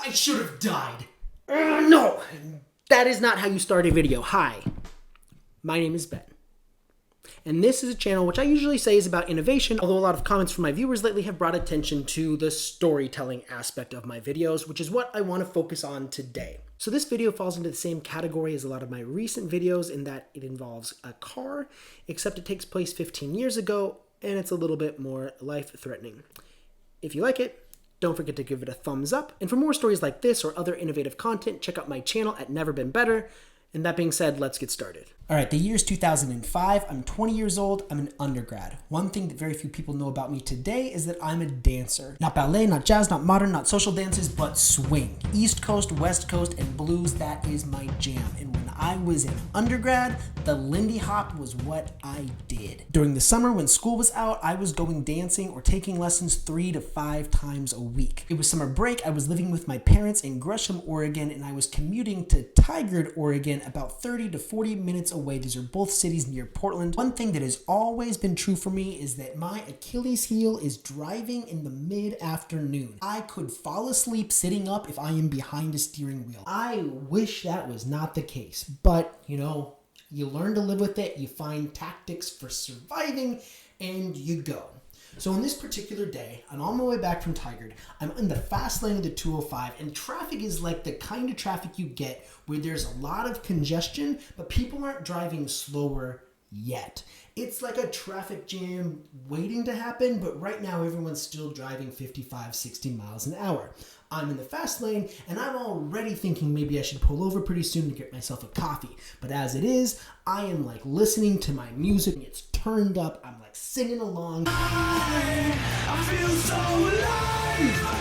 I should have died. No, that is not how you start a video. Hi, my name is Ben. And this is a channel which I usually say is about innovation, although a lot of comments from my viewers lately have brought attention to the storytelling aspect of my videos, which is what I want to focus on today. So this video falls into the same category as a lot of my recent videos in that it involves a car, except it takes place 15 years ago, and it's a little bit more life-threatening. If you like it, don't forget to give it a thumbs up. And for more stories like this or other innovative content, check out my channel at Never Been Better. And that being said, let's get started. All right, the year is 2005. I'm 20 years old. I'm an undergrad. One thing that very few people know about me today is that I'm a dancer. Not ballet, not jazz, not modern, not social dances, but swing. East Coast, West Coast, and blues, that is my jam. And when I was in undergrad, the Lindy Hop was what I did. During the summer when school was out, I was going dancing or taking lessons 3 to 5 times a week. It was summer break. I was living with my parents in Gresham, Oregon, and I was commuting to Tigard, Oregon, about 30 to 40 minutes away. These are both cities near Portland. One thing that has always been true for me is that my Achilles heel is driving in the mid-afternoon. I could fall asleep sitting up if I am behind a steering wheel. I wish that was not the case, but you know, you learn to live with it, you find tactics for surviving, and you go. So on this particular day, I'm on my way back from Tigard. I'm in the fast lane of the 205, and traffic is like the kind of traffic you get where there's a lot of congestion, but people aren't driving slower yet. It's like a traffic jam waiting to happen, but right now everyone's still driving 55, 60 miles an hour. I'm in the fast lane, and I'm already thinking maybe I should pull over pretty soon to get myself a coffee. But as it is, I am like listening to my music. It's turned up. I'm like singing along. I feel so alive.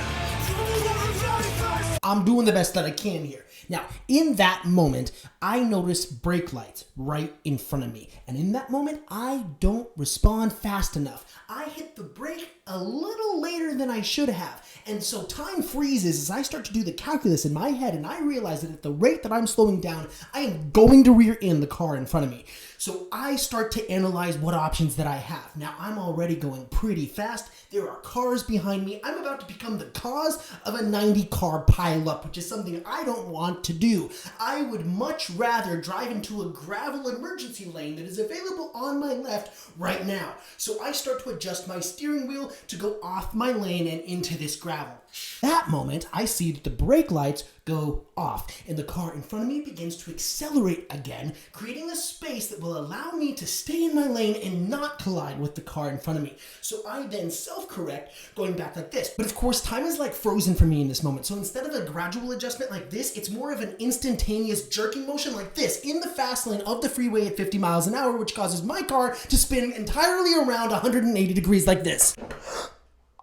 I'm doing the best that I can here. Now, in that moment, I notice brake lights right in front of me. And in that moment, I don't respond fast enough. I hit the brake a little later than I should have. And so time freezes as I start to do the calculus in my head, and I realize that at the rate that I'm slowing down, I am going to rear end the car in front of me. So I start to analyze what options that I have. Now, I'm already going pretty fast. There are cars behind me. I'm about to become the cause of a 90-car pileup, which is something I don't want to do. I would much rather drive into a gravel emergency lane that is available on my left right now. So I start to adjust my steering wheel to go off my lane and into this gravel. That moment, I see that the brake lights go off, and the car in front of me begins to accelerate again, creating a space that will allow me to stay in my lane and not collide with the car in front of me. So I then self-correct, going back like this. But of course, time is like frozen for me in this moment. So instead of a gradual adjustment like this, it's more of an instantaneous jerking motion like this in the fast lane of the freeway at 50 miles an hour, which causes my car to spin entirely around 180 degrees like this.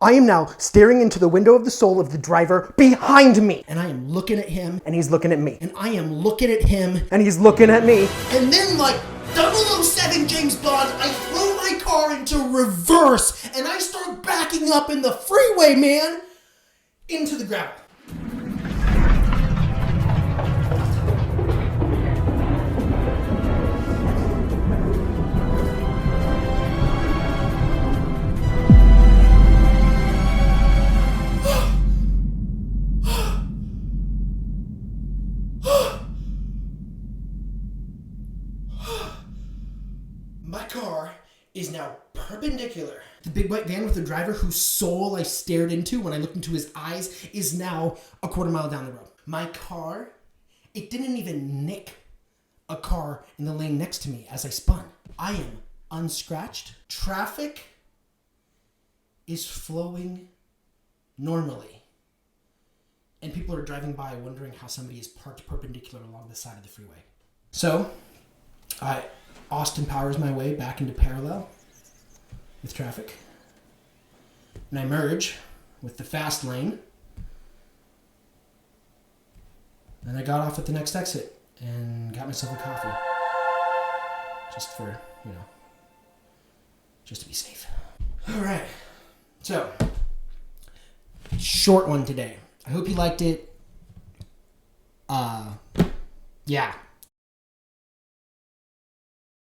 I am now staring into the window of the soul of the driver behind me. And I am looking at him, and he's looking at me. And I am looking at him, and he's looking at me. And then like 007 James Bond, I throw my car into reverse, and I start backing up in the freeway, man, into the gravel. My car is now perpendicular. The big white van with the driver whose soul I stared into when I looked into his eyes is now a quarter mile down the road. My car, it didn't even nick a car in the lane next to me as I spun. I am unscratched. Traffic is flowing normally. And people are driving by wondering how somebody is parked perpendicular along the side of the freeway. So, I Austin powers my way back into parallel with traffic. And I merge with the fast lane. And I got off at the next exit and got myself a coffee. Just for, just to be safe. All right. So, short one today. I hope you liked it. Yeah.